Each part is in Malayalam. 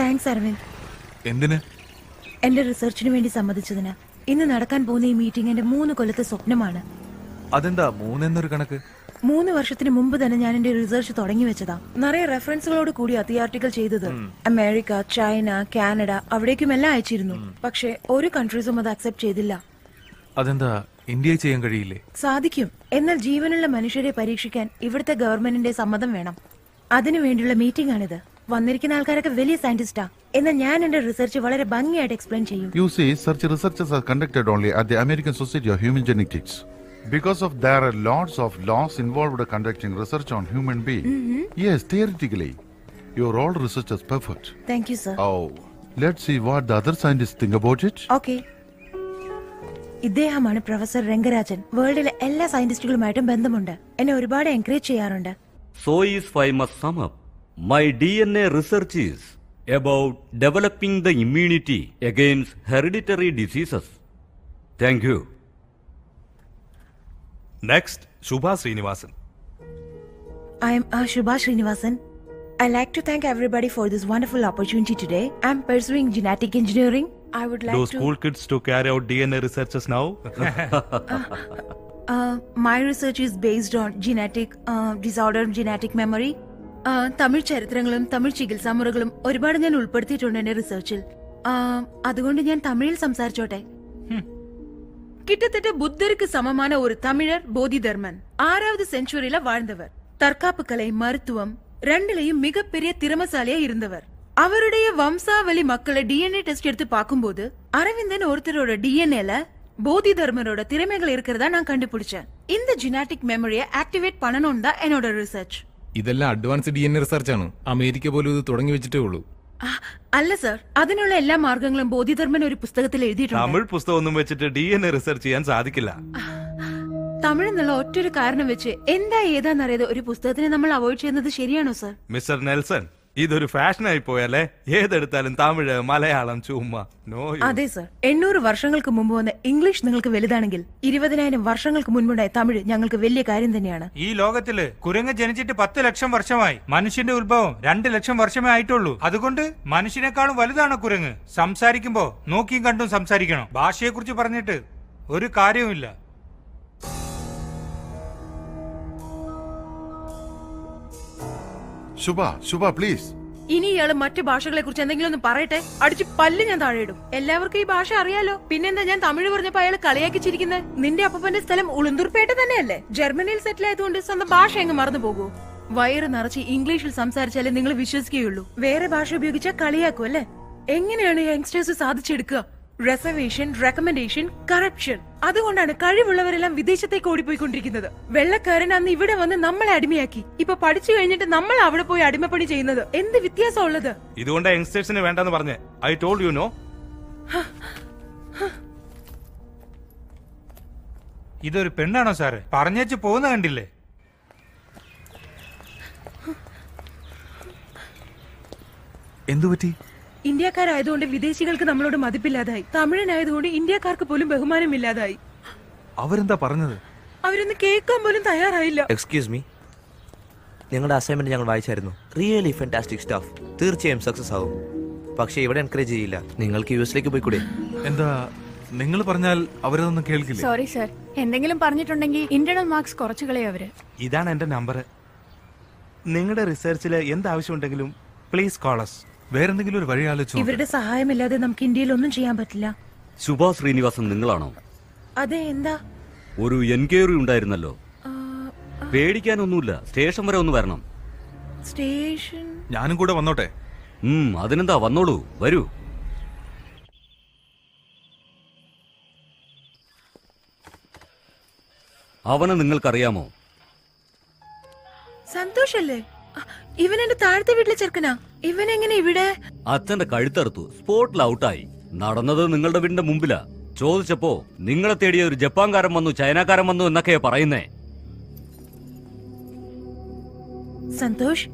താങ്ക്സ് അരവിന്ദ്. എന്തിന്? എന്റെ റിസർച്ചിന് വേണ്ടി സമ്മതിച്ചതിന്. ഇന്ന് നടക്കാൻ പോകുന്ന ഈ മീറ്റിംഗ് എന്റെ 3 കൊല്ലത്തെ സ്വപ്നമാണ്. അതെന്താ 3 എന്നൊരു കണക്ക്? 3 വർഷത്തിന് മുമ്പ് തന്നെ ഞാൻ എന്റെ റിസർച്ച് തുടങ്ങി വെച്ചതാ. നിറയെ റെഫറൻസുകളോട് കൂടി ആർട്ടിക്കിൾ ചെയ്തത്. അമേരിക്ക, ചൈന, കാനഡ അവിടേക്കും എല്ലാം അയച്ചിരുന്നു. പക്ഷെ ഒരു കൺട്രീസും അത് അക്സെപ്റ്റ് ചെയ്തില്ല. അതെന്താ ഇന്ത്യയിൽ ചെയ്യാൻ കഴിയില്ലേ? സാധിക്കും. എന്നാൽ ജീവനുള്ള മനുഷ്യരെ പരീക്ഷിക്കാൻ ഇവിടുത്തെ ഗവൺമെന്റിന്റെ സമ്മതം വേണം. അതിനു വേണ്ടിയുള്ള മീറ്റിംഗ് ആണിത്. വന്നിരിക്കുന്ന ആൾക്കാരൊക്കെ വലിയ സയന്റിസ്റ്റാ. എന്നാൽ ഞാൻ എന്റെ റിസർച്ച് വളരെ ഭംഗിയായിട്ട് എക്സ്പ്ലെയിൻ ചെയ്യും. You see, such researches are conducted only at the American Society of Human Genetics. Because of there are lots of laws involved in conducting research on human being. Yes, theoretically, your all research is perfect. Thank you, sir. Oh, let's see what the other scientists think about it. Okay. ഇദ്ദേഹമാണ് പ്രൊഫസർ രംഗരാജൻ. വേൾഡിലെ എല്ലാ സയന്റിസ്റ്റുകളുമായിട്ടും ബന്ധമുണ്ട്. എന്നെ ഒരുപാട് എൻകറേജ് ചെയ്യാറുണ്ട്. So is I must sum up. My DNA research is about developing the immunity against hereditary diseases. Thank you. Next, Shubha Srinivasan. I am Shubha Srinivasan. I like to thank everybody for this wonderful opportunity today. I am pursuing genetic engineering. I would like Do to... school kids to carry out DNA researches now? My research is based on genetic disorder, genetic memory. Tamil ചരിത്രങ്ങളും തമിഴ് ചികിത്സാ മുറകളും ഒരുപാട് ഞാൻ ഉൾപ്പെടുത്തിയിട്ടുണ്ട് എന്റെ റിസർച്ചിൽ. അതുകൊണ്ട് ഞാൻ തമിഴിൽ സംസാരിച്ചോട്ടെ. கிட்டத்தட்ட புத்தருக்கு சமமான ஒரு தமிழர் போதிதர்மன் 6வது செஞ்சுரியில வாழ்ந்தவர். தற்காப்பு கலை, மருத்துவம் ரெண்டுலயும் மிகப்பெரிய திறமசாலியா இருந்தவர். அவருடைய வம்சாவளி மக்களை டிஎன்ஏ டெஸ்ட் எடுத்து பார்க்கும்போது அரவிந்தன் ஒருத்தரோட டிஎன்ஏல போதி தர்மரோட திறமைகள் இருக்கிறதா நான் கண்டுபிடிச்சேன். இந்த ஜெனடிக் மெமரியை ஆக்டிவேட் பண்ணணும் தான் என்னோட ரிசர்ச். ഇതെല്ലാം അഡ്വാൻസ് DNA റിസർച്ച് ആണ്. അമേരിക്ക പോലും ഇത് തുടങ്ങി വെച്ചിട്ടേ ഉള്ളൂ. അല്ല സർ, അതിനുള്ള എല്ലാ മാർഗങ്ങളും ബോധിധർമ്മൻ ഒരു പുസ്തകത്തിൽ എഴുതിയിട്ടുണ്ട്. തമിഴ് പുസ്തകം ഒന്നും വെച്ചിട്ട് DNA റിസർച്ച് ചെയ്യാൻ സാധിക്കില്ല. തമിഴ് എന്നുള്ള ഒറ്റൊരു കാരണം വെച്ച് എന്താ ഏതാന്നറിയാതെ ഒരു പുസ്തകത്തിനെ നമ്മൾ അവോയ്ഡ് ചെയ്യുന്നത് ശരിയാണോ സർ? മിസ്റ്റർ നെൽസൺ, ഇതൊരു ഫാഷൻ ആയി പോയല്ലേ? ഏതെടുത്താലും തമിഴ്, മലയാളം, ചുമ്മാ. അതെ സർ, 800 വർഷങ്ങൾക്ക് മുമ്പ് വന്ന ഇംഗ്ലീഷ് നിങ്ങൾക്ക് വലുതാണെങ്കിൽ 20,000 വർഷങ്ങൾക്ക് മുൻപുണ്ടായ തമിഴ് ഞങ്ങൾക്ക് വലിയ കാര്യം തന്നെയാണ്. ഈ ലോകത്തില് കുരങ്ങ് ജനിച്ചിട്ട് 10 ലക്ഷം വർഷമായി. മനുഷ്യന്റെ ഉത്ഭവം 2 ലക്ഷം വർഷമേ ആയിട്ടുള്ളൂ. അതുകൊണ്ട് മനുഷ്യനേക്കാളും വലുതാണ് കുരങ്ങ്. സംസാരിക്കുമ്പോ നോക്കിയും കണ്ടും സംസാരിക്കണം. ഭാഷയെ കുറിച്ച് പറഞ്ഞിട്ട് ഒരു കാര്യവുമില്ല. Shubha, please. ഇനി ഇയാള് മറ്റു ഭാഷകളെ കുറിച്ച് എന്തെങ്കിലും ഒന്ന് പറയട്ടെ. അടിച്ച് പല്ല് ഞാൻ താഴെയിടും. എല്ലാവർക്കും ഈ ഭാഷ അറിയാലോ. പിന്നെന്താ ഞാൻ തമിഴ് പറഞ്ഞപ്പോ അയാൾ കളിയാക്കിച്ചിരിക്കുന്നത്? നിന്റെ അപ്പന്റെ സ്ഥലം ഉളുന്തൂർപേട്ട തന്നെയല്ലേ? ജർമ്മനിയിൽ സെറ്റിൽ ആയതുകൊണ്ട് സ്വന്തം ഭാഷ എങ്ങ് മറന്നു പോകൂ. വയറ് നിറച്ച് ഇംഗ്ലീഷിൽ സംസാരിച്ചാലേ നിങ്ങൾ വിശ്വസിക്കുകയുള്ളൂ. വേറെ ഭാഷ ഉപയോഗിച്ചാൽ കളിയാക്കും അല്ലേ? എങ്ങനെയാണ് യങ്സ്റ്റേഴ്സ് സാധിച്ചെടുക്കുക? Reservation, recommendation, corruption. അതുകൊണ്ടാണ് കഴിവുള്ളവരെല്ലാം വിദേശത്തേക്ക് ഓടിപ്പോയിക്കൊണ്ടിരിക്കുന്നത്. വെള്ളക്കാരൻ അന്ന് ഇവിടെ വന്ന് നമ്മളെ അടിമയാക്കി. ഇപ്പൊ പഠിച്ചു കഴിഞ്ഞിട്ട് നമ്മൾ അവിടെ പോയി അടിമപ്പണി ചെയ്യുന്നത്. എന്ത് വ്യത്യാസം ഉള്ളത്? ഇതുകൊണ്ട് യങ്സ്റ്റേഴ്സിന് വേണ്ടെന്ന് പറഞ്ഞേ. I told you know. ഇതൊരു പെണ്ണാണോ സാറ്? പറഞ്ഞേച്ച് പോകുന്ന കണ്ടില്ലേ? എന്തുപറ്റി? ഇന്ത്യക്കാരായതുകൊണ്ട് വിദേശികൾക്ക് നമ്മളോട് മതിപ്പില്ലാതായി. തമിഴനായതുകൊണ്ട് ഇന്ത്യക്കാർക്ക് പോലും ബഹുമാനമില്ലാതായി. അവരെന്താ പറഞ്ഞത്? അവരൊന്ന് കേൾക്കാൻ പോലും തയ്യാറായില്ല. എക്സ്ക്യൂസ് മീ, നിങ്ങളുടെ അസൈൻമെന്റ് ഞങ്ങൾ വായിച്ചായിരുന്നു. Really fantastic staff. തീർച്ചയായും സക്സസ് ആവും. പക്ഷെ ഇവിടെ എൻകറേജ് ചെയ്യില്ല. നിങ്ങൾക്ക് യുഎസിലേക്ക് പോയിക്കൂടെ? എന്താ നിങ്ങൾ പറഞ്ഞാൽ അവരതൊന്നും കേൾക്കില്ല. സോറി സർ, എന്തെങ്കിലും പറഞ്ഞിട്ടുണ്ടെങ്കിൽ ഇന്റേണൽ മാർക്സ് കുറച്ചു കളയും അവര്. ഇതാണ് എന്റെ നമ്പർ. നിങ്ങളുടെ റിസർച്ചില് എന്താവശ്യമുണ്ടെങ്കിലും പ്ലീസ് കോൾ us. വേറെന്തെങ്കിലും ഒരു വഴി ആലോചിച്ചു. ഇവരുടെ സഹായമില്ലാതെ നമുക്ക് ഇന്ത്യയിൽ ഒന്നും ചെയ്യാൻ പറ്റില്ല. ശുഭ ശ്രീനിവാസൻ നിങ്ങളാണോ? അതെ, എന്താ? ഒരു എൻക്വയറി ഉണ്ടായിരുന്നല്ലോ. പേടിക്കാനൊന്നുമില്ല, സ്റ്റേഷൻ വരെ ഒന്ന് വരണം. സ്റ്റേഷൻ? ഞാനും കൂടെ വന്നോട്ടെ? അതിനെന്താ, വന്നോളൂ, വരൂ. അവനെ നിങ്ങൾക്കറിയാമോ? സന്തോഷല്ലേ? ഇവൻ എന്റെ താഴത്തെ വീട്ടിലെ ചെറുക്കനാ. ഇവൻ എങ്ങനെ ഇവിടെ? അച്ഛന്റെ കഴുത്തറുത്തു, സ്പോട്ടിൽ ഔട്ടായി. നടന്നത് നിങ്ങളുടെ വീടിന്റെ മുമ്പിലാ. ചോദിച്ചപ്പോ നിങ്ങളെ തേടിയ ഒരു ജപ്പാൻകാരൻ വന്നു, ചൈനക്കാരൻ വന്നു എന്നൊക്കെയാ പറയുന്നേ. സന്തോഷ്,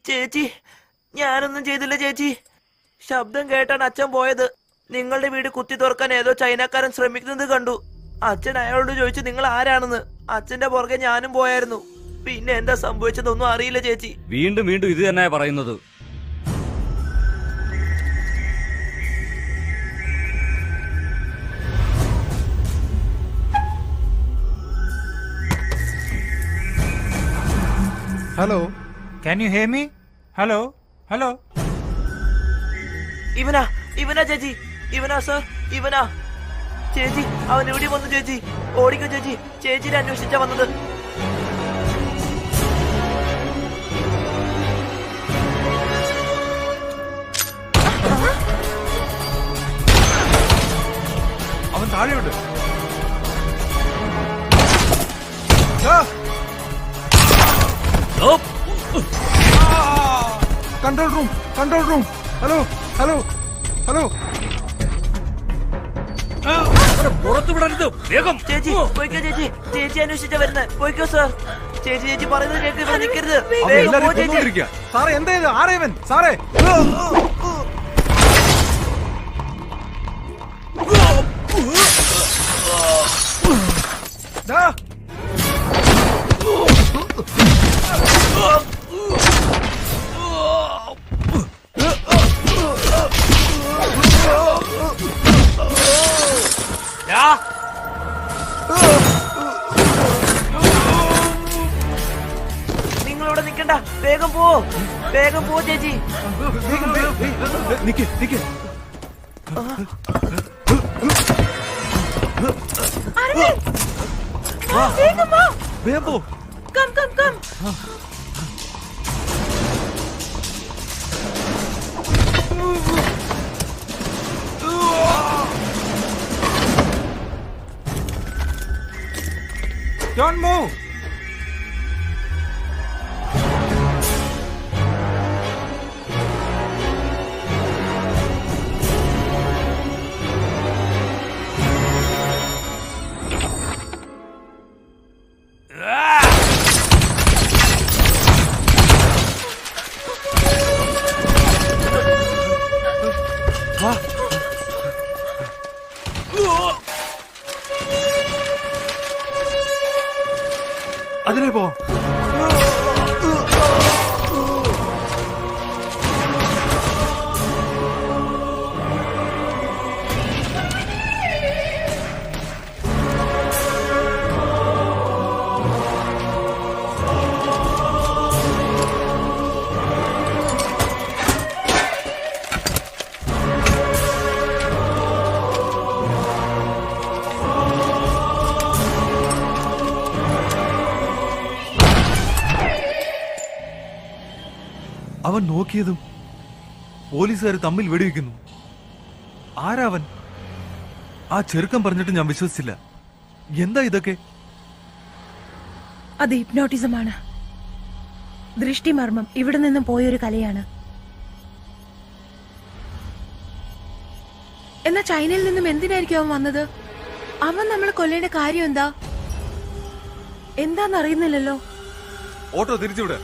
ചേച്ചി, ഞാനൊന്നും ചെയ്തില്ല ചേച്ചി. ശബ്ദം കേട്ടാണ് അച്ഛൻ പോയത്. നിങ്ങളുടെ വീട് കുത്തി തുറക്കാൻ ഏതോ ചൈനക്കാരൻ ശ്രമിക്കുന്നത് കണ്ടു. അച്ഛൻ അയാളോട് ചോദിച്ചു നിങ്ങൾ ആരാണെന്ന്. അച്ഛന്റെ പുറകെ ഞാനും പോയായിരുന്നു. പിന്നെ എന്താ സംഭവിച്ചതൊന്നും അറിയില്ല ചേച്ചി. വീണ്ടും വീണ്ടും ഇത് തന്നെ പറയുന്നത്. Hello, can you hear me? Hello hello. ഇവനാ ചേച്ചി, ഇവനാ സർ, ഇവനാ ചേച്ചി. അവൻ ഇവിടെ വന്നു ചേച്ചി. ഓടിക്കോ ചേച്ചി, ചേച്ചിനെ അന്വേഷിച്ചാ വന്നത്. അവൻ താഴെയുണ്ട്. Control room, control room. Hello hello hello. പുറത്തു വിടരുത്, വേഗം. ചേച്ചി പോയിക്കോ ചേച്ചി, ചേച്ചി അന്വേഷിച്ചാ വരുന്നത്. പോയിക്കോ സർ. ചേച്ചി ചേച്ചി പറയുന്നത് കേൾക്ക്, ഇവിടെ നിൽക്കരുത്. അവൻ എല്ലാവരും കൊന്നുകൊണ്ടിരിക്കുക. സാറേ, എന്താ ഇത്? ആരേവൻ? സാറേ, ദാ. നിങ്ങളിവിടെ നിൽക്കണ്ട, വേഗം പോ, വേഗം പോ ചേച്ചി. നിക്ക് നിക്ക്. വേഗം പോ. Come come come. Don't move. അതിലേ പോ. അവൻ നോക്കിയതും പോലീസുകാർ തമ്മിൽ വെടിവെക്കുന്നു. ആരാവൻ? ആ ചെറുക്കം പറഞ്ഞിട്ട് ഞാൻ വിശ്വസിച്ചില്ല. എന്താ ഇതൊക്കെ? അത് ഹിപ്നോട്ടിസമാണ്. ദൃഷ്ടിമർമ്മം ഇവിടെ നിന്നും പോയൊരു കലയാണ്. എന്നാ ചൈനയിൽ നിന്നും എന്തിനായിരിക്കും അവൻ വന്നത്? അവൻ നമ്മളെ കൊല്ലേണ്ട കാര്യം എന്താന്നറിയുന്നില്ലല്ലോ. ഓട്ടോ തിരിച്ചുവിട്.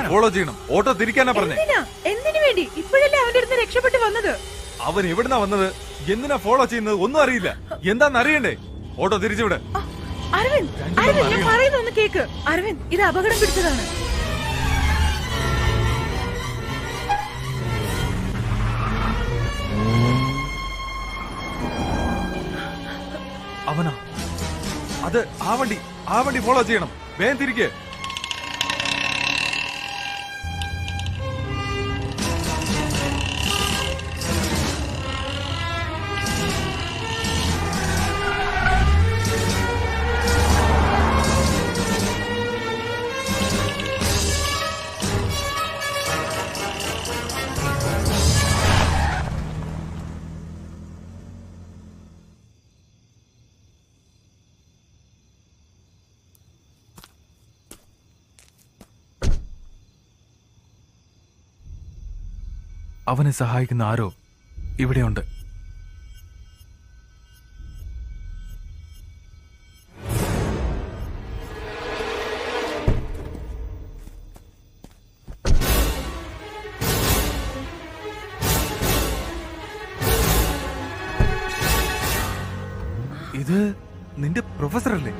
ഫോളോ ചെയ്യണം. ഓട്ടോ തിരിക്കാനാ പറഞ്ഞേ. എന്തിനു വേണ്ടി? ഇപ്പോഴല്ലേ അവന്റെ അടുത്ത് രക്ഷപ്പെട്ട് വന്നത്. അവൻ എവിടുന്നാ വന്നത്, എന്തിനാ ഫോളോ ചെയ്യുന്നത് ഒന്നും അറിയില്ല. എന്താന്ന് അറിയണ്ടേ? ഓട്ടോ തിരിച്ചുവിട്. അരവിന്ദ്, അരവിന്ദ്, ഞാൻ പറയുന്ന ഒന്ന് കേക്ക്. അരവിന്ദ്, ഇത് അപകടം പിടിച്ചതാണ്. അവനാ അത്. ആ വണ്ടി ഫോളോ ചെയ്യണം. വേഗം തിരികെ. അവനെ സഹായിക്കുന്ന ആരോ ഇവിടെയുണ്ട്. ഇത് നിന്റെ പ്രൊഫസർ അല്ലേ?